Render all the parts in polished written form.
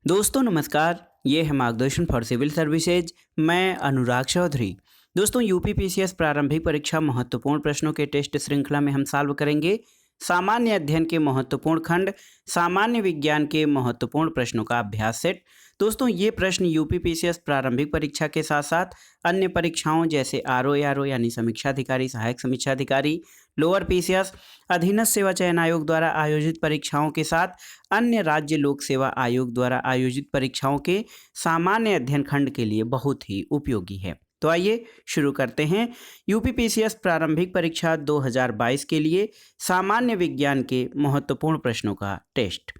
दोस्तों नमस्कार, ये है मार्गदर्शन फॉर सिविल सर्विसेज। मैं अनुराग चौधरी। दोस्तों यूपीपीसीएस प्रारंभिक परीक्षा महत्वपूर्ण प्रश्नों के टेस्ट श्रृंखला में हम सॉल्व करेंगे सामान्य अध्ययन के महत्वपूर्ण खंड, सामान्य विज्ञान के महत्वपूर्ण प्रश्नों का अभ्यास सेट। दोस्तों ये प्रश्न यूपीपीसीएस प्रारंभिक परीक्षा के साथ साथ अन्य परीक्षाओं जैसे आरओ यानी समीक्षा अधिकारी, सहायक समीक्षा अधिकारी, लोअर पीसीएस, अधीनस्थ सेवा चयन आयोग द्वारा आयोजित परीक्षाओं के साथ अन्य राज्य लोक सेवा आयोग द्वारा आयोजित परीक्षाओं के सामान्य अध्ययन खंड के लिए बहुत ही उपयोगी है। तो आइए शुरू करते हैं यूपीपीसीएस प्रारंभिक परीक्षा 2022 के लिए सामान्य विज्ञान के महत्वपूर्ण प्रश्नों का टेस्ट।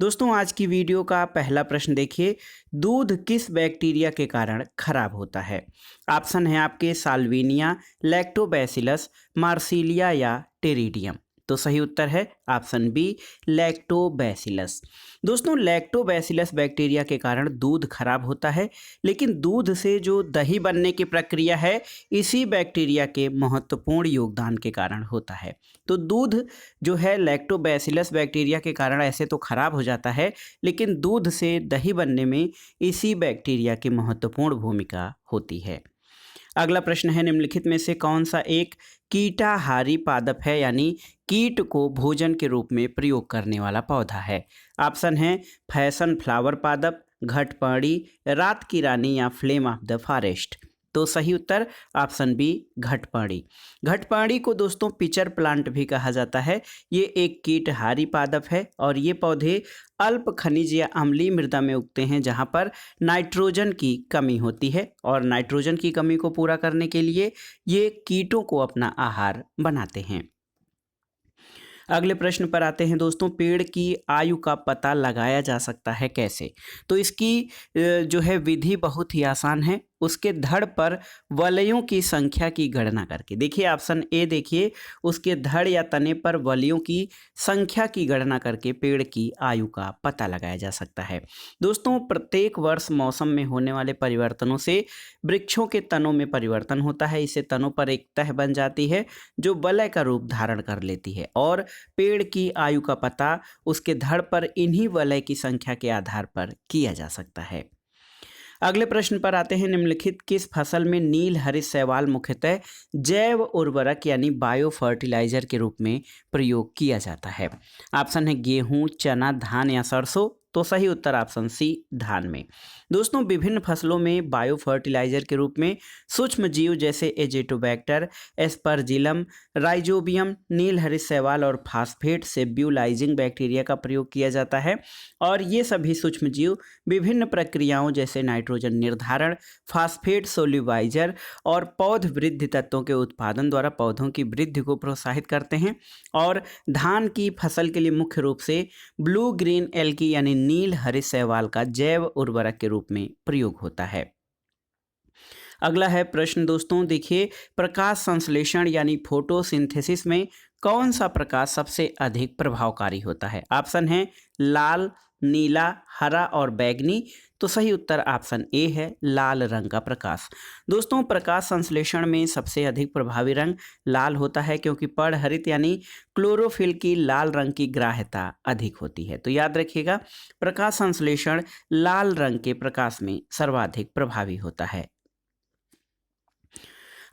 दोस्तों आज की वीडियो का पहला प्रश्न देखिए, दूध किस बैक्टीरिया के कारण खराब होता है? ऑप्शन है आपके साल्विनिया, लैक्टोबैसिलस, मार्सिलिया या टेरिडियम। तो सही उत्तर है ऑप्शन बी, लैक्टोबैसिलस। दोस्तों लैक्टोबैसिलस बैक्टीरिया के कारण दूध खराब होता है, लेकिन दूध से जो दही बनने की प्रक्रिया है इसी बैक्टीरिया के महत्वपूर्ण योगदान के कारण होता है। तो दूध जो है लैक्टोबैसिलस बैक्टीरिया के कारण ऐसे तो खराब हो जाता है, लेकिन दूध से दही बनने में इसी बैक्टीरिया की महत्वपूर्ण भूमिका होती है। अगला प्रश्न है, निम्नलिखित में से कौन सा एक कीटाहारी पादप है, यानी कीट को भोजन के रूप में प्रयोग करने वाला पौधा है? ऑप्शन है फैशन फ्लावर पादप, घटपर्णी, रात की रानी या फ्लेम ऑफ द फॉरेस्ट। तो सही उत्तर ऑप्शन बी, घटपर्णी। घटपर्णी को दोस्तों पिचर प्लांट भी कहा जाता है। ये एक कीटहारी पादप है और ये पौधे अल्प खनिज या अम्लीय मृदा में उगते हैं जहाँ पर नाइट्रोजन की कमी होती है, और नाइट्रोजन की कमी को पूरा करने के लिए ये कीटों को अपना आहार बनाते हैं। अगले प्रश्न पर आते हैं दोस्तों, पेड़ की आयु का पता लगाया जा सकता है कैसे? तो इसकी जो है विधि बहुत ही आसान है। उसके धड़ पर वलयों की संख्या की गणना करके, देखिए ऑप्शन ए, देखिए उसके धड़ या तने पर वलयों की संख्या की गणना करके पेड़ की आयु का पता लगाया जा सकता है। दोस्तों प्रत्येक वर्ष मौसम में होने वाले परिवर्तनों से वृक्षों के तनों में परिवर्तन होता है। इससे तनों पर एक तह बन जाती है जो वलय का रूप धारण कर लेती है, और पेड़ की आयु का पता उसके धड़ पर इन्हीं वलय की संख्या के आधार पर किया जा सकता है। अगले प्रश्न पर आते हैं, निम्नलिखित किस फसल में नील हरित शैवाल मुख्यतः जैव उर्वरक यानी बायो फर्टिलाइजर के रूप में प्रयोग किया जाता है? ऑप्शन है गेहूं, चना, धान या सरसों। तो सही उत्तर ऑप्शन सी, धान में। दोस्तों विभिन्न फसलों में बायो फर्टिलाइजर के रूप में सूक्ष्म जीव जैसे एजेटोबैक्टर, एस्परजिलम, राइजोबियम, नील हरित शैवाल और फास्फेट सेब्यूलाइजिंग बैक्टीरिया का प्रयोग किया जाता है, और ये सभी सूक्ष्म जीव विभिन्न प्रक्रियाओं जैसे नाइट्रोजन निर्धारण, फास्फेट सोल्यूबाइजर और पौध वृद्धि तत्वों के उत्पादन द्वारा पौधों की वृद्धि को प्रोत्साहित करते हैं। और धान की फसल के लिए मुख्य रूप से ब्लू ग्रीन एल्गी यानी नील हरित शैवाल का जैव उर्वरक के रूप में प्रयोग होता है। अगला है प्रश्न दोस्तों, देखिए प्रकाश संश्लेषण यानी फोटोसिंथेसिस में कौन सा प्रकाश सबसे अधिक प्रभावकारी होता है? ऑप्शन है लाल, नीला, हरा और बैंगनी। तो सही उत्तर ऑप्शन ए है, लाल रंग का प्रकाश। दोस्तों प्रकाश संश्लेषण में सबसे अधिक प्रभावी रंग लाल होता है, क्योंकि पर्णहरित यानी क्लोरोफिल की लाल रंग की ग्राह्यता अधिक होती है। तो याद रखिएगा, प्रकाश संश्लेषण लाल रंग के प्रकाश में सर्वाधिक प्रभावी होता है।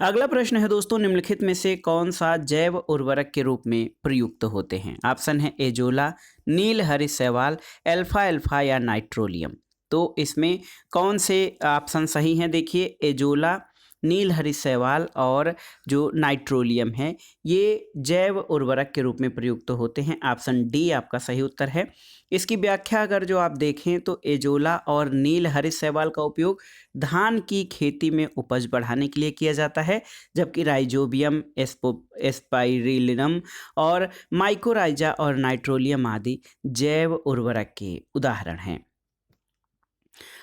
अगला प्रश्न है दोस्तों, निम्नलिखित में से कौन सा जैव उर्वरक के रूप में प्रयुक्त होते हैं? ऑप्शन है एजोला, नील हरित शैवाल, एल्फा एल्फा या नाइट्रोलियम। तो इसमें कौन से ऑप्शन सही हैं? देखिए एजोला, नील हरित शैवाल और जो नाइट्रोलियम है ये जैव उर्वरक के रूप में प्रयुक्त होते हैं। ऑप्शन डी आपका सही उत्तर है। इसकी व्याख्या अगर जो आप देखें तो एजोला और नील हरित शैवाल का उपयोग धान की खेती में उपज बढ़ाने के लिए किया जाता है, जबकि राइजोबियम, एस्पाइरिलिनम और माइकोराइजा और नाइट्रोलियम आदि जैव उर्वरक के उदाहरण हैं।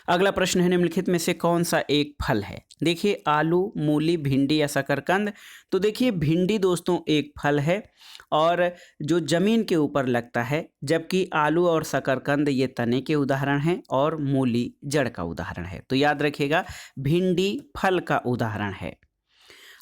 अगला प्रश्न है, निम्नलिखित में से कौन सा एक फल है? देखिए आलू, मूली, भिंडी या शकरकंद। तो देखिए भिंडी दोस्तों एक फल है और जो जमीन के ऊपर लगता है, जबकि आलू और शकरकंद ये तने के उदाहरण हैं और मूली जड़ का उदाहरण है। तो याद रखिएगा भिंडी फल का उदाहरण है।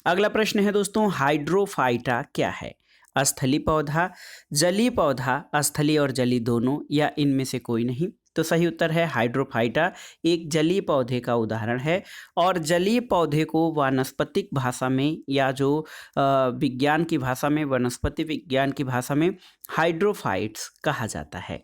अगला प्रश्न है दोस्तों, हाइड्रोफाइटा क्या है? स्थलीय पौधा, जलीय पौधा, स्थलीय और जलीय दोनों, या इनमें से कोई नहीं? तो सही उत्तर है हाइड्रोफाइटा, एक जलीय पौधे का उदाहरण है। और जलीय पौधे को वानस्पतिक भाषा में या जो विज्ञान की भाषा में, वनस्पति विज्ञान की भाषा में हाइड्रोफाइट्स कहा जाता है।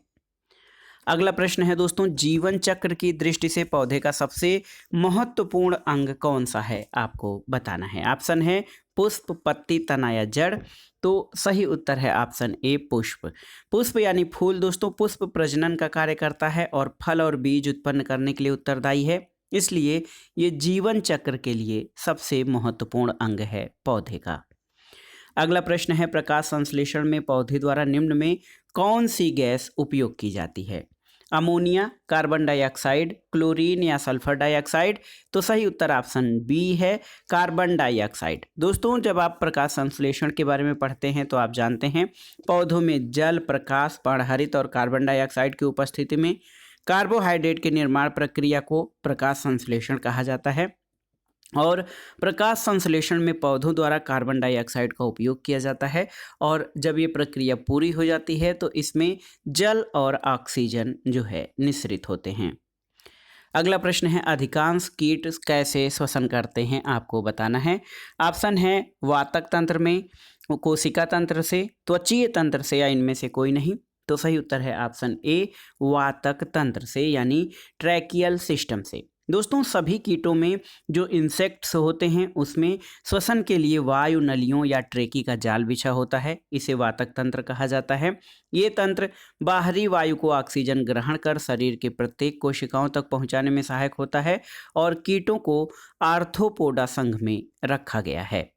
अगला प्रश्न है दोस्तों, जीवन चक्र की दृष्टि से पौधे का सबसे महत्वपूर्ण अंग कौन सा है, आपको बताना है। ऑप्शन है पुष्प, पत्ती, तना या जड़। तो सही उत्तर है ऑप्शन ए पुष्प। पुष्प यानी फूल दोस्तों, पुष्प प्रजनन का कार्य करता है और फल और बीज उत्पन्न करने के लिए उत्तरदायी है, इसलिए ये जीवन चक्र के लिए सबसे महत्वपूर्ण अंग है पौधे का। अगला प्रश्न है, प्रकाश संश्लेषण में पौधे द्वारा निम्न में कौन सी गैस उपयोग की जाती है। अमोनिया, कार्बन डाइऑक्साइड, क्लोरीन या सल्फर डाइऑक्साइड। तो सही उत्तर ऑप्शन बी है कार्बन डाइऑक्साइड। दोस्तों, जब आप प्रकाश संश्लेषण के बारे में पढ़ते हैं तो आप जानते हैं पौधों में जल, प्रकाश, पर्णहरित और कार्बन डाइऑक्साइड की उपस्थिति में कार्बोहाइड्रेट के निर्माण प्रक्रिया को प्रकाश संश्लेषण कहा जाता है। और प्रकाश संश्लेषण में पौधों द्वारा कार्बन डाइऑक्साइड का उपयोग किया जाता है और जब ये प्रक्रिया पूरी हो जाती है तो इसमें जल और ऑक्सीजन जो है निःसृत होते हैं। अगला प्रश्न है, अधिकांश कीट कैसे श्वसन करते हैं, आपको बताना है। ऑप्शन है वातक तंत्र में, कोशिका तंत्र से, त्वचीय तंत्र से या इनमें से कोई नहीं। तो सही उत्तर है ऑप्शन ए वातक तंत्र से यानी ट्रैकियल सिस्टम से। दोस्तों, सभी कीटों में जो इंसेक्ट्स होते हैं उसमें श्वसन के लिए वायु नलियों या ट्रेकी का जाल बिछा होता है, इसे वातक तंत्र कहा जाता है। ये तंत्र बाहरी वायु को ऑक्सीजन ग्रहण कर शरीर के प्रत्येक कोशिकाओं तक पहुंचाने में सहायक होता है और कीटों को आर्थ्रोपोडा संघ में रखा गया है।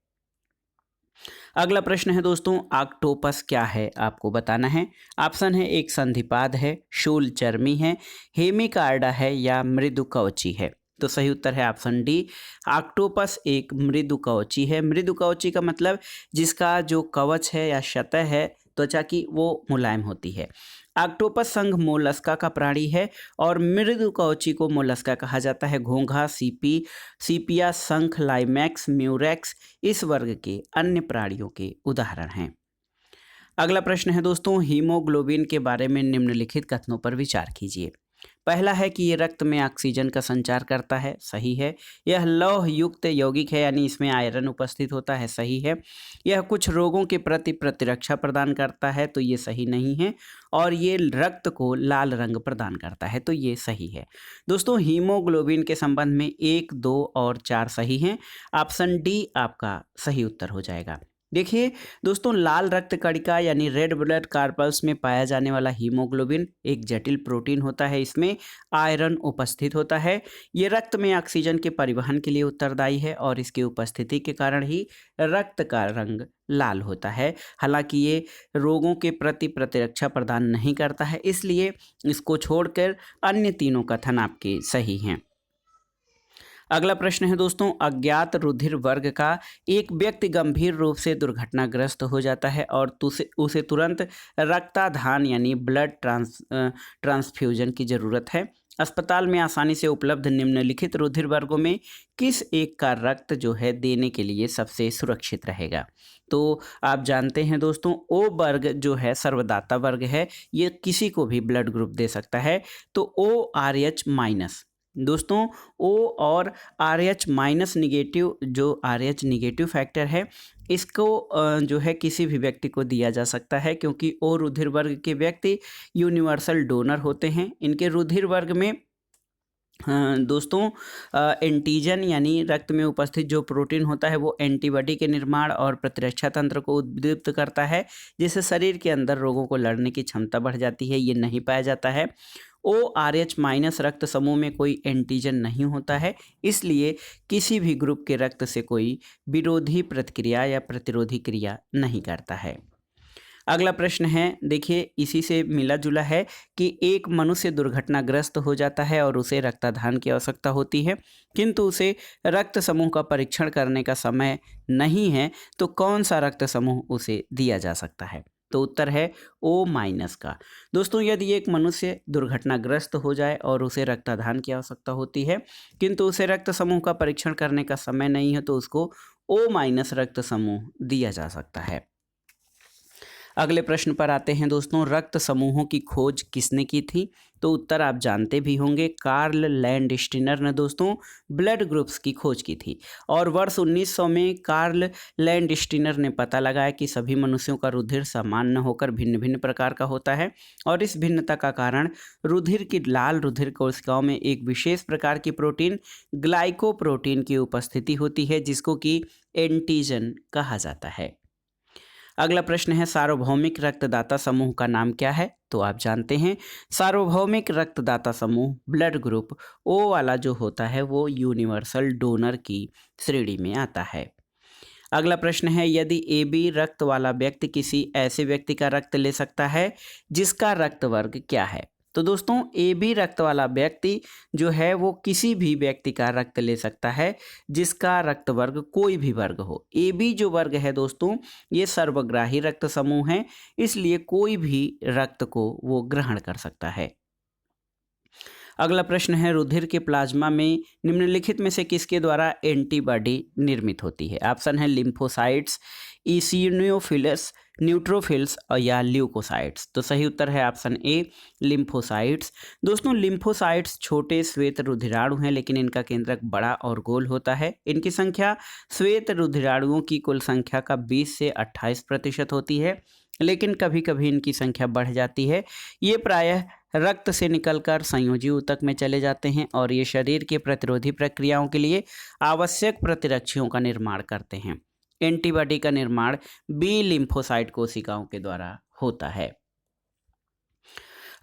अगला प्रश्न है दोस्तों, ऑक्टोपस क्या है, आपको बताना है। ऑप्शन है एक संधिपाद है, शूलचर्मी है, हेमिकार्डा है या मृदुकवची है। तो सही उत्तर है ऑप्शन डी, ऑक्टोपस एक मृदुकवची है। मृदुकवची का मतलब जिसका जो कवच है या सतह है त्वचा की वो मुलायम होती है। ऑक्टोपस संघ मोलस्का का प्राणी है और मृदुकवची को मोलस्का कहा जाता है। घोंघा, सीपी, सीपिया, शंख, लाइमैक्स, म्यूरेक्स इस वर्ग के अन्य प्राणियों के उदाहरण हैं। अगला प्रश्न है दोस्तों, हीमोग्लोबिन के बारे में निम्नलिखित कथनों पर विचार कीजिए। पहला है कि ये रक्त में ऑक्सीजन का संचार करता है, सही है। यह लौह युक्त यौगिक है यानी इसमें आयरन उपस्थित होता है, सही है। यह कुछ रोगों के प्रति प्रतिरक्षा प्रदान करता है, तो ये सही नहीं है। और ये रक्त को लाल रंग प्रदान करता है, तो ये सही है। दोस्तों, हीमोग्लोबिन के संबंध में 1, 2 और 4 सही हैं। ऑप्शन डी आपका सही उत्तर हो जाएगा। देखिए दोस्तों, लाल रक्त कणिका यानी रेड ब्लड कार्पल्स में पाया जाने वाला हीमोग्लोबिन एक जटिल प्रोटीन होता है, इसमें आयरन उपस्थित होता है। ये रक्त में ऑक्सीजन के परिवहन के लिए उत्तरदायी है और इसकी उपस्थिति के कारण ही रक्त का रंग लाल होता है। हालांकि ये रोगों के प्रति प्रतिरक्षा प्रदान नहीं करता है, इसलिए इसको छोड़कर अन्य तीनों कथन आपके सही हैं। अगला प्रश्न है दोस्तों, अज्ञात रुधिर वर्ग का एक व्यक्ति गंभीर रूप से दुर्घटनाग्रस्त हो जाता है और उसे तुरंत रक्ताधान यानी ब्लड ट्रांसफ्यूजन की जरूरत है। अस्पताल में आसानी से उपलब्ध निम्नलिखित रुधिर वर्गों में किस एक का रक्त जो है देने के लिए सबसे सुरक्षित रहेगा। तो आप जानते हैं दोस्तों, ओ वर्ग जो है सर्वदाता वर्ग है, ये किसी को भी ब्लड ग्रुप दे सकता है। तो ORH- दोस्तों, O और RH- निगेटिव जो RH निगेटिव फैक्टर है इसको जो है किसी भी व्यक्ति को दिया जा सकता है, क्योंकि O रुधिर वर्ग के व्यक्ति यूनिवर्सल डोनर होते हैं। इनके रुधिर वर्ग में दोस्तों एंटीजन यानी रक्त में उपस्थित जो प्रोटीन होता है वो एंटीबॉडी के निर्माण और प्रतिरक्षा तंत्र को उद्दीप्त करता है, जिससे शरीर के अंदर रोगों को लड़ने की क्षमता बढ़ जाती है। ये नहीं पाया जाता है। ORH- रक्त समूह में कोई एंटीजन नहीं होता है, इसलिए किसी भी ग्रुप के रक्त से कोई विरोधी प्रतिक्रिया या प्रतिरोधी क्रिया नहीं करता है। अगला प्रश्न है, देखिए इसी से मिला जुला है कि एक मनुष्य दुर्घटनाग्रस्त हो जाता है और उसे रक्तदान की आवश्यकता होती है, किंतु उसे रक्त समूह का परीक्षण करने का समय नहीं है, तो कौन सा रक्त समूह उसे दिया जा सकता है। तो उत्तर है O- का। दोस्तों, यदि एक मनुष्य दुर्घटनाग्रस्त हो जाए और उसे रक्तदान की आवश्यकता होती है, किंतु उसे रक्त समूह का परीक्षण करने का समय नहीं है, तो उसको O- रक्त समूह दिया जा सकता है। अगले प्रश्न पर आते हैं दोस्तों, रक्त समूहों की खोज किसने की थी? तो उत्तर आप जानते भी होंगे, कार्ल लैंडस्टीनर ने दोस्तों ब्लड ग्रुप्स की खोज की थी। और वर्ष 1900 में कार्ल लैंडस्टीनर ने पता लगाया कि सभी मनुष्यों का रुधिर समान न होकर भिन्न भिन्न प्रकार का होता है, और इस भिन्नता का कारण रुधिर की लाल रुधिर कोशिकाओं में एक विशेष प्रकार की प्रोटीन ग्लाइकोप्रोटीन की उपस्थिति होती है, जिसको कि एंटीजन कहा जाता है। अगला प्रश्न है, सार्वभौमिक रक्तदाता समूह का नाम क्या है? तो आप जानते हैं, सार्वभौमिक रक्तदाता समूह ब्लड ग्रुप ओ वाला जो होता है वो यूनिवर्सल डोनर की श्रेणी में आता है। अगला प्रश्न है, यदि AB रक्त वाला व्यक्ति किसी ऐसे व्यक्ति का रक्त ले सकता है जिसका रक्त वर्ग क्या है? तो दोस्तों AB रक्त वाला व्यक्ति जो है वो किसी भी व्यक्ति का रक्त ले सकता है जिसका रक्त वर्ग कोई भी वर्ग हो। AB जो वर्ग है दोस्तों ये सर्वग्राही रक्त समूह है, इसलिए कोई भी रक्त को वो ग्रहण कर सकता है। अगला प्रश्न है, रुधिर के प्लाज्मा में निम्नलिखित में से किसके द्वारा एंटीबॉडी निर्मित होती है? ऑप्शन है लिम्फोसाइट्स, इसिनोफिल्स, न्यूट्रोफिल्स और या ल्यूकोसाइट्स। तो सही उत्तर है ऑप्शन ए लिम्फोसाइट्स। दोस्तों लिम्फोसाइट्स छोटे श्वेत रुधिराणु हैं, लेकिन इनका केंद्रक बड़ा और गोल होता है। इनकी संख्या श्वेत रुधिराणुओं की कुल संख्या का 20 से 28% होती है, लेकिन कभी कभी इनकी संख्या बढ़ जाती है। ये प्रायः रक्त से निकलकर संयोजी ऊतक में चले जाते हैं और ये शरीर के प्रतिरोधी प्रक्रियाओं के लिए आवश्यक प्रतिरक्षियों का निर्माण करते हैं। एंटीबॉडी का निर्माण बी लिम्फोसाइट कोशिकाओं के द्वारा होता है।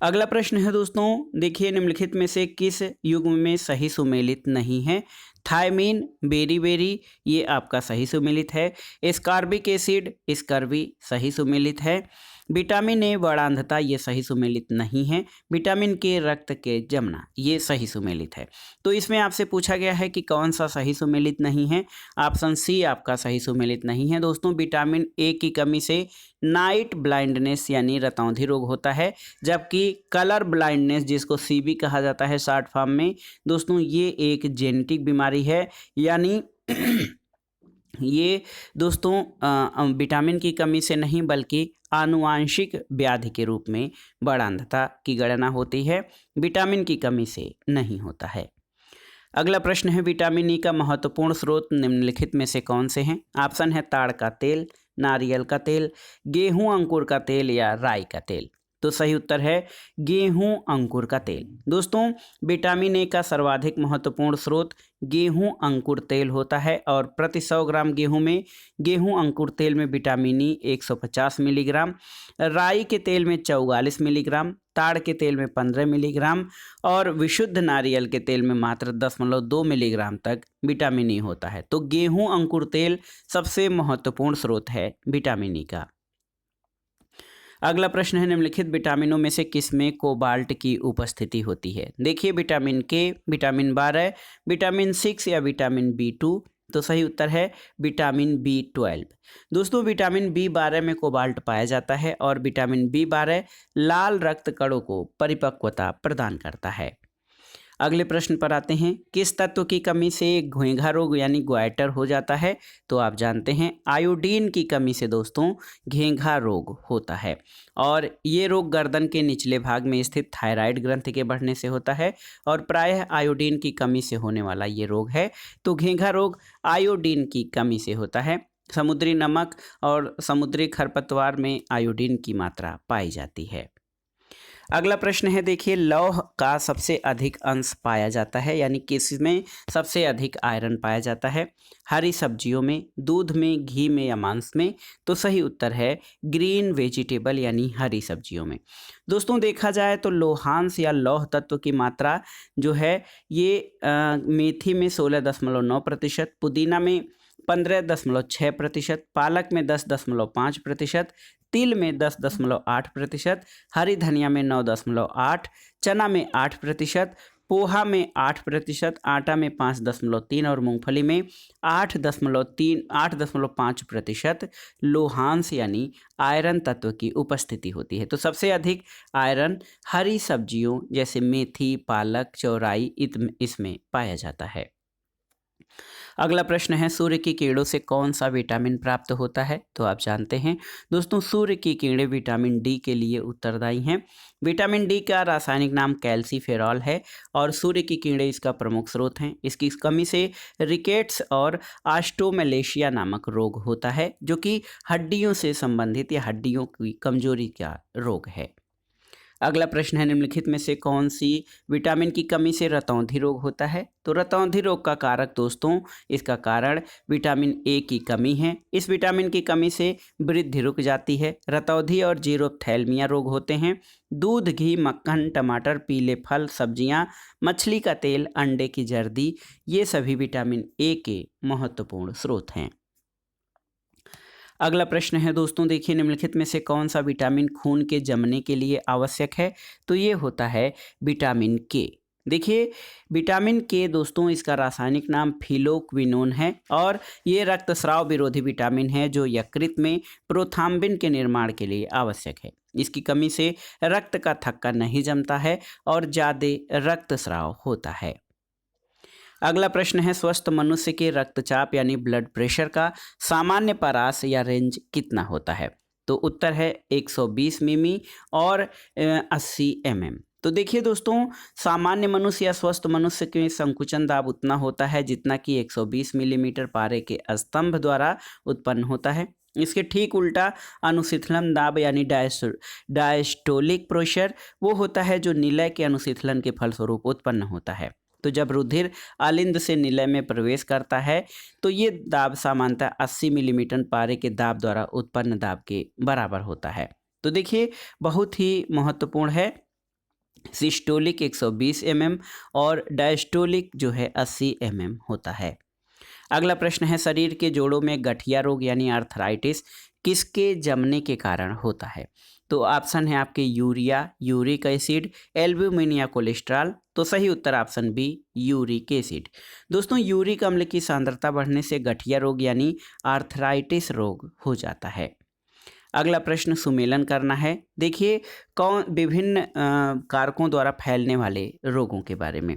अगला प्रश्न है दोस्तों, देखिए निम्नलिखित में से किस युग्म में सही सुमेलित नहीं है? थायमीन, बेरीबेरी ये आपका सही सुमेलित है। एस्कॉर्बिक एसिड, स्कर्वी सही सुमेलित है। विटामिन ए वर्णांधता ये सही सुमेलित नहीं है। विटामिन के रक्त के जमना ये सही सुमेलित है। तो इसमें आपसे पूछा गया है कि कौन सा सही सुमेलित नहीं है। ऑप्शन सी आपका सही सुमेलित नहीं है दोस्तों। विटामिन ए की कमी से नाइट ब्लाइंडनेस यानी रतौंधी रोग होता है, जबकि कलर ब्लाइंडनेस जिसको सीबी कहा जाता है शॉर्ट फॉर्म में दोस्तों ये एक जेनेटिक बीमारी है, यानी ये दोस्तों विटामिन की कमी से नहीं बल्कि आनुवांशिक व्याधि के रूप में वर्णांधता की गणना होती है, विटामिन की कमी से नहीं होता है। अगला प्रश्न है, विटामिन ई का महत्वपूर्ण स्रोत निम्नलिखित में से कौन से हैं? ऑप्शन है ताड़ का तेल, नारियल का तेल, गेहूं अंकुर का तेल या राई का तेल। तो सही उत्तर है गेहूं अंकुर का तेल। दोस्तों विटामिन ए का सर्वाधिक महत्वपूर्ण स्रोत गेहूं अंकुर तेल होता है और प्रति 100 ग्राम गेहूं में गेहूं अंकुर तेल में विटामिन ई 150 मिलीग्राम, राई के तेल में 44 मिलीग्राम, ताड़ के तेल में 15 मिलीग्राम और विशुद्ध नारियल के तेल में मात्र 10.2 मिलीग्राम तक विटामिन ई होता है। तो गेहूं अंकुर तेल सबसे महत्वपूर्ण स्रोत है विटामिन ई का। अगला प्रश्न है, निम्नलिखित विटामिनों में से किसमें कोबाल्ट की उपस्थिति होती है? देखिए विटामिन के, विटामिन 12, विटामिन 6 या विटामिन B2। तो सही उत्तर है विटामिन B12। दोस्तों विटामिन B12 में कोबाल्ट पाया जाता है और विटामिन B12 लाल रक्त कणों को परिपक्वता प्रदान करता है। अगले प्रश्न पर आते हैं, किस तत्व की कमी से घोंघा रोग यानी ग्वाइटर हो जाता है? तो आप जानते हैं आयोडीन की कमी से दोस्तों घेंघा रोग होता है और ये रोग गर्दन के निचले भाग में स्थित थायराइड ग्रंथि के बढ़ने से होता है और प्रायः आयोडीन की कमी से होने वाला ये रोग है। तो घेंघा रोग आयोडीन की कमी से होता है। समुद्री नमक और समुद्री खरपतवार में आयोडीन की मात्रा पाई जाती है। अगला प्रश्न है, देखिए लौह का सबसे अधिक अंश पाया जाता है यानी किसमें सबसे अधिक आयरन पाया जाता है? हरी सब्जियों में, दूध में, घी में या मांस में? तो सही उत्तर है ग्रीन वेजिटेबल यानी हरी सब्जियों में। दोस्तों देखा जाए तो लोहांश या लौह तत्व की मात्रा जो है ये मेथी में 16.9%, पुदीना में 15.6%, पालक में 10.5%, तिल में 10.8%, हरी धनिया में 9.8%, चना में 8%, पोहा में 8%, आटा में 5.3% और मूंगफली में 8.5% लोहांश यानी आयरन तत्व की उपस्थिति होती है। तो सबसे अधिक आयरन हरी सब्जियों जैसे मेथी, पालक, चौराई इसमें पाया जाता है। अगला प्रश्न है, सूर्य की किरणों से कौन सा विटामिन प्राप्त होता है? तो आप जानते हैं दोस्तों, सूर्य की किरणें विटामिन डी के लिए उत्तरदायी हैं। विटामिन डी का रासायनिक नाम कैल्सीफेरॉल है और सूर्य की किरणें इसका प्रमुख स्रोत हैं। इसकी कमी से रिकेट्स और ऑस्टियोमैलेशिया नामक रोग होता है, जो कि हड्डियों से संबंधित या हड्डियों की कमजोरी का रोग है। अगला प्रश्न है, निम्नलिखित में से कौन सी विटामिन की कमी से रतौंधी रोग होता है? तो रतौंधी रोग का कारक दोस्तों, इसका कारण विटामिन ए की कमी है। इस विटामिन की कमी से वृद्धि रुक जाती है। रतौंधी और जीरोप्थैल्मिया रोग होते हैं। दूध, घी, मक्खन, टमाटर, पीले फल, सब्जियां, मछली का तेल, अंडे की जर्दी, ये सभी विटामिन ए के महत्वपूर्ण स्रोत हैं। अगला प्रश्न है दोस्तों, देखिए निम्नलिखित में से कौन सा विटामिन खून के जमने के लिए आवश्यक है? तो ये होता है विटामिन के। देखिए विटामिन के दोस्तों, इसका रासायनिक नाम फिलोक्विनोन है और ये रक्तस्राव विरोधी विटामिन है जो यकृत में प्रोथाम्बिन के निर्माण के लिए आवश्यक है। इसकी कमी से रक्त का थक्का नहीं जमता है और ज़्यादा रक्तस्राव होता है। अगला प्रश्न है, स्वस्थ मनुष्य के रक्तचाप यानी ब्लड प्रेशर का सामान्य परास या रेंज कितना होता है? तो उत्तर है 120 मिमी और 80 mm। तो देखिए दोस्तों, सामान्य मनुष्य या स्वस्थ मनुष्य के संकुचन दाब उतना होता है जितना कि 120 मिलीमीटर पारे के स्तंभ द्वारा उत्पन्न होता है। इसके ठीक उल्टा अनुशीतलन दाब यानी डायस्टोलिक प्रेशर वो होता है जो निलय के अनुशीतलन के फलस्वरूप उत्पन्न होता है। तो जब रुधिर आलिंद से निलय में प्रवेश करता है तो ये दाब सामान्यतः 80 मिलीमीटर पारे के दाब द्वारा उत्पन्न दाब के बराबर होता है। तो देखिए बहुत ही महत्वपूर्ण है। सिस्टोलिक 120 mm और डायस्टोलिक जो है 80 mm होता है। अगला प्रश्न है, शरीर के जोड़ों में गठिया रोग यानी आर्थराइटिस किसके जमने के कारण होता है? तो ऑप्शन है आपके यूरिया, यूरिक एसिड, एल्ब्यूमिन या कोलेस्ट्रॉल। तो सही उत्तर ऑप्शन बी, यूरिक एसिड। दोस्तों यूरिक अम्ल की सांद्रता बढ़ने से गठिया रोग यानी आर्थराइटिस रोग हो जाता है। अगला प्रश्न सुमेलन करना है। देखिए कौन विभिन्न कारकों द्वारा फैलने वाले रोगों के बारे में।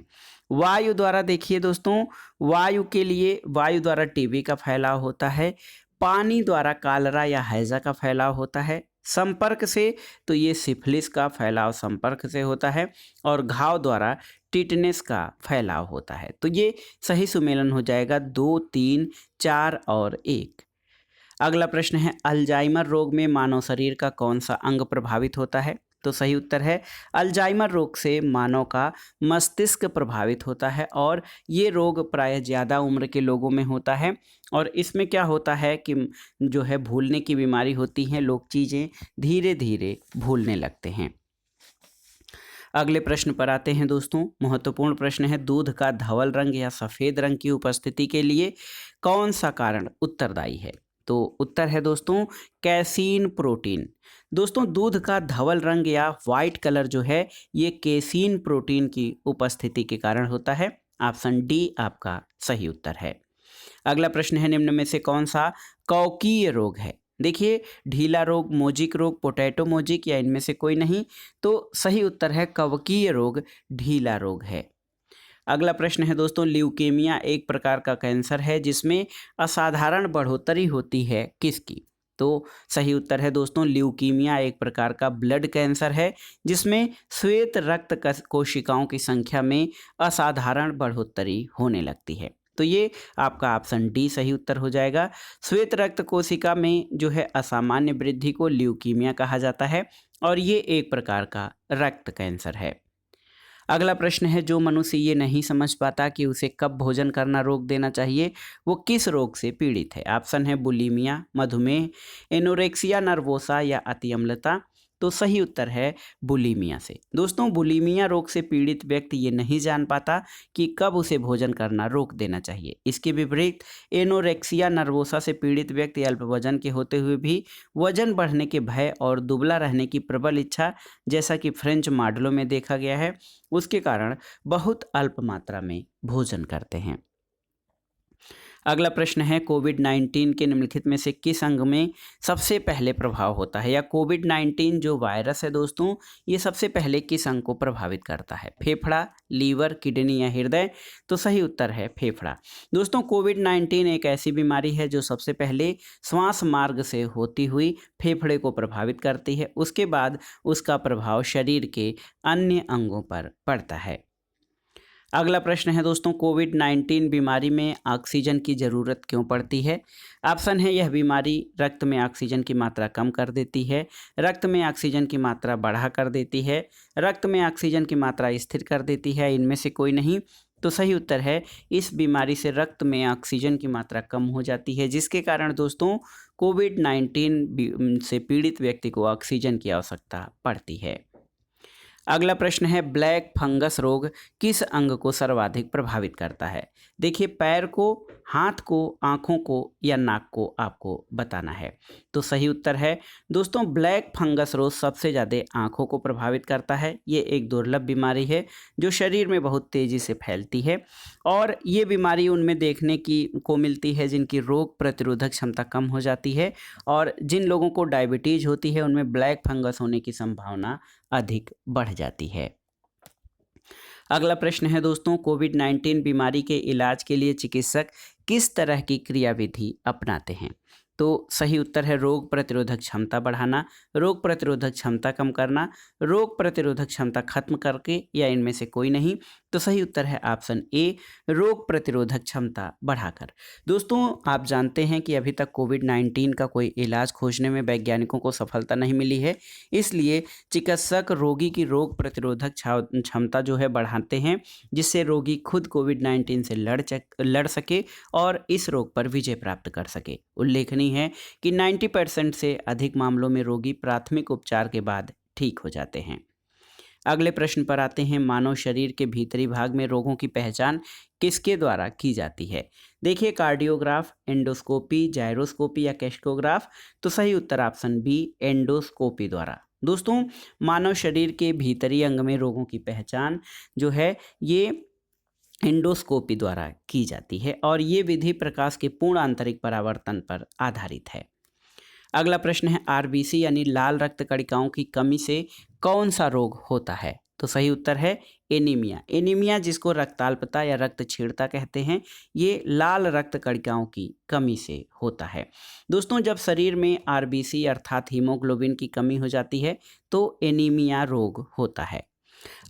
वायु द्वारा, देखिए दोस्तों वायु के लिए वायु द्वारा टीबी का फैलाव होता है। पानी द्वारा कालरा या हैजा का फैलाव होता है। संपर्क से तो ये सिफिलिस का फैलाव संपर्क से होता है और घाव द्वारा टिटनेस का फैलाव होता है। तो ये सही सुमेलन हो जाएगा 2, 3, 4 और 1। अगला प्रश्न है, अल्जाइमर रोग में मानव शरीर का कौन सा अंग प्रभावित होता है? तो सही उत्तर है, अल्जाइमर रोग से मानव का मस्तिष्क प्रभावित होता है और ये रोग प्रायः ज़्यादा उम्र के लोगों में होता है। और इसमें क्या होता है कि जो है भूलने की बीमारी होती है, लोग चीज़ें धीरे धीरे भूलने लगते हैं। अगले प्रश्न पर आते हैं दोस्तों। महत्वपूर्ण प्रश्न है, दूध का धवल रंग या सफ़ेद रंग की उपस्थिति के लिए कौन सा कारण उत्तरदायी है? तो उत्तर है दोस्तों कैसीन प्रोटीन। दोस्तों दूध का धवल रंग या वाइट कलर जो है ये केसीन प्रोटीन की उपस्थिति के कारण होता है। ऑप्शन डी आपका सही उत्तर है। अगला प्रश्न है, निम्न में से कौन सा कवकीय रोग है? देखिए ढीला रोग, मोजिक रोग, पोटैटो मोजिक या इनमें से कोई नहीं। तो सही उत्तर है कवकीय रोग, ढीला रोग है। अगला प्रश्न है दोस्तों, ल्यूकेमिया एक प्रकार का कैंसर है जिसमें असाधारण बढ़ोतरी होती है किसकी? तो सही उत्तर है दोस्तों ल्यूकीमिया एक प्रकार का ब्लड कैंसर है जिसमें श्वेत रक्त कोशिकाओं की संख्या में असाधारण बढ़ोतरी होने लगती है। तो ये आपका ऑप्शन डी सही उत्तर हो जाएगा। श्वेत रक्त कोशिका में जो है असामान्य वृद्धि को ल्यूकीमिया कहा जाता है और ये एक प्रकार का रक्त कैंसर है। अगला प्रश्न है, जो मनुष्य ये नहीं समझ पाता कि उसे कब भोजन करना रोक देना चाहिए, वो किस रोग से पीड़ित है? ऑप्शन है बुलिमिया, मधुमेह, एनोरेक्सिया नर्वोसा या अति अम्लता। तो सही उत्तर है बुलिमिया से। दोस्तों बुलिमिया रोग से पीड़ित व्यक्ति ये नहीं जान पाता कि कब उसे भोजन करना रोक देना चाहिए। इसके विपरीत एनोरेक्सिया नर्वोसा से पीड़ित व्यक्ति अल्प वजन के होते हुए भी वजन बढ़ने के भय और दुबला रहने की प्रबल इच्छा, जैसा कि फ्रेंच मॉडलों में देखा गया है, उसके कारण बहुत अल्प मात्रा में भोजन करते हैं। अगला प्रश्न है कोविड-19 के निम्नलिखित में से किस अंग में सबसे पहले प्रभाव होता है, या कोविड-19 जो वायरस है दोस्तों, ये सबसे पहले किस अंग को प्रभावित करता है, फेफड़ा, लीवर, किडनी या हृदय। तो सही उत्तर है फेफड़ा। दोस्तों कोविड-19 एक ऐसी बीमारी है जो सबसे पहले श्वास मार्ग से होती हुई फेफड़े को प्रभावित करती है, उसके बाद उसका प्रभाव शरीर के अन्य अंगों पर पड़ता है। अगला प्रश्न है दोस्तों कोविड-19 बीमारी में ऑक्सीजन की ज़रूरत क्यों पड़ती है। ऑप्शन है यह बीमारी रक्त में ऑक्सीजन की मात्रा कम कर देती है, रक्त में ऑक्सीजन की मात्रा बढ़ा कर देती है, रक्त में ऑक्सीजन की मात्रा स्थिर कर देती है, इनमें से कोई नहीं। तो सही उत्तर है इस बीमारी से रक्त में ऑक्सीजन की मात्रा कम हो जाती है, जिसके कारण दोस्तों कोविड-19 से पीड़ित व्यक्ति को ऑक्सीजन की आवश्यकता पड़ती है। अगला प्रश्न है ब्लैक फंगस रोग किस अंग को सर्वाधिक प्रभावित करता है। देखिए पैर को, हाथ को, आँखों को या नाक को आपको बताना है। तो सही उत्तर है दोस्तों ब्लैक फंगस रोग सबसे ज़्यादा आँखों को प्रभावित करता है। ये एक दुर्लभ बीमारी है जो शरीर में बहुत तेज़ी से फैलती है और ये बीमारी उनमें देखने को मिलती है जिनकी रोग प्रतिरोधक क्षमता कम हो जाती है, और जिन लोगों को डायबिटीज़ होती है उनमें ब्लैक फंगस होने की संभावना अधिक बढ़ जाती है। अगला प्रश्न है दोस्तों कोविड-19 बीमारी के इलाज के लिए चिकित्सक किस तरह की क्रियाविधि अपनाते हैं। तो सही उत्तर है रोग प्रतिरोधक क्षमता बढ़ाना, रोग प्रतिरोधक क्षमता कम करना, रोग प्रतिरोधक क्षमता खत्म करके, या इनमें से कोई नहीं। तो सही उत्तर है ऑप्शन ए, रोग प्रतिरोधक क्षमता बढ़ाकर। दोस्तों आप जानते हैं कि अभी तक कोविड-19 का कोई इलाज खोजने में वैज्ञानिकों को सफलता नहीं मिली है, इसलिए चिकित्सक रोगी की रोग प्रतिरोधक क्षमता जो है बढ़ाते हैं, जिससे रोगी खुद कोविड-19 से लड़ सके और इस रोग पर विजय प्राप्त कर सके। उल्लेखनीय है कि 90% से अधिक मामलों में रोगी प्राथमिक उपचार के बाद ठीक हो जाते हैं। अगले प्रश्न पर आते हैं मानव शरीर के भीतरी भाग में रोगों की पहचान किसके द्वारा की जाती है। देखिए कार्डियोग्राफ, एंडोस्कोपी, जायरोस्कोपी या कैस्कोग्राफ। तो सही उत्तर ऑप्शन बी, एंडोस्कोपी द्वारा। दोस्तों मानव शरीर के भीतरी अंग में रोगों की पहचान जो है ये एंडोस्कोपी द्वारा की जाती है और ये विधि प्रकाश के पूर्ण आंतरिक परावर्तन पर आधारित है। अगला प्रश्न है आरबीसी यानी लाल रक्त कणिकाओं की कमी से कौन सा रोग होता है। तो सही उत्तर है एनीमिया। एनीमिया जिसको रक्ताल्पता या रक्तक्षीणता कहते हैं, ये लाल रक्त कणिकाओं की कमी से होता है। दोस्तों जब शरीर में आरबीसी अर्थात हीमोग्लोबिन की कमी हो जाती है तो एनीमिया रोग होता है।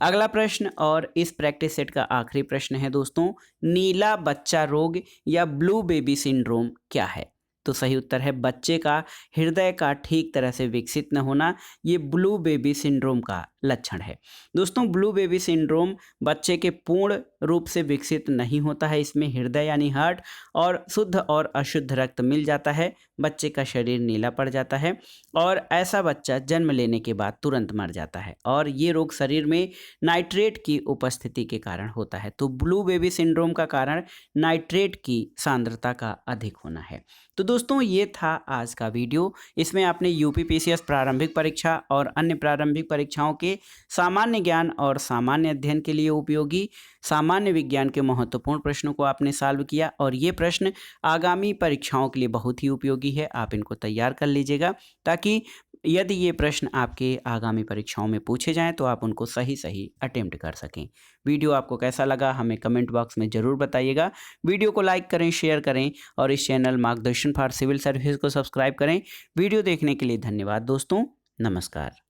अगला प्रश्न और इस प्रैक्टिस सेट का आखिरी प्रश्न है दोस्तों, नीला बच्चा रोग या ब्लू बेबी सिंड्रोम क्या है। तो सही उत्तर है बच्चे का हृदय का ठीक तरह से विकसित न होना, ये ब्लू बेबी सिंड्रोम का लक्षण है। दोस्तों ब्लू बेबी सिंड्रोम बच्चे के पूर्ण रूप से विकसित नहीं होता है, इसमें हृदय यानी हार्ट और शुद्ध और अशुद्ध रक्त मिल जाता है, बच्चे का शरीर नीला पड़ जाता है और ऐसा बच्चा जन्म लेने के बाद तुरंत मर जाता है, और ये रोग शरीर में नाइट्रेट की उपस्थिति के कारण होता है। तो ब्लू बेबी सिंड्रोम का कारण नाइट्रेट की सांद्रता का अधिक होना है। तो दोस्तों ये था आज का वीडियो। इसमें आपने यूपीपीसीएस प्रारंभिक परीक्षा और अन्य प्रारंभिक परीक्षाओं के सामान्य ज्ञान और सामान्य अध्ययन के लिए उपयोगी सामान्य विज्ञान के महत्वपूर्ण प्रश्नों को आपने सॉल्व किया, और ये प्रश्न आगामी परीक्षाओं के लिए बहुत ही उपयोगी है। आप इनको तैयार कर लीजिएगा ताकि यदि ये प्रश्न आपके आगामी परीक्षाओं में पूछे जाएं तो आप उनको सही सही अटेम्प्ट कर सकें। वीडियो आपको कैसा लगा हमें कमेंट बॉक्स में ज़रूर बताइएगा। वीडियो को लाइक करें, शेयर करें और इस चैनल मार्गदर्शन फॉर सिविल सर्विसेज को सब्सक्राइब करें। वीडियो देखने के लिए धन्यवाद दोस्तों, नमस्कार।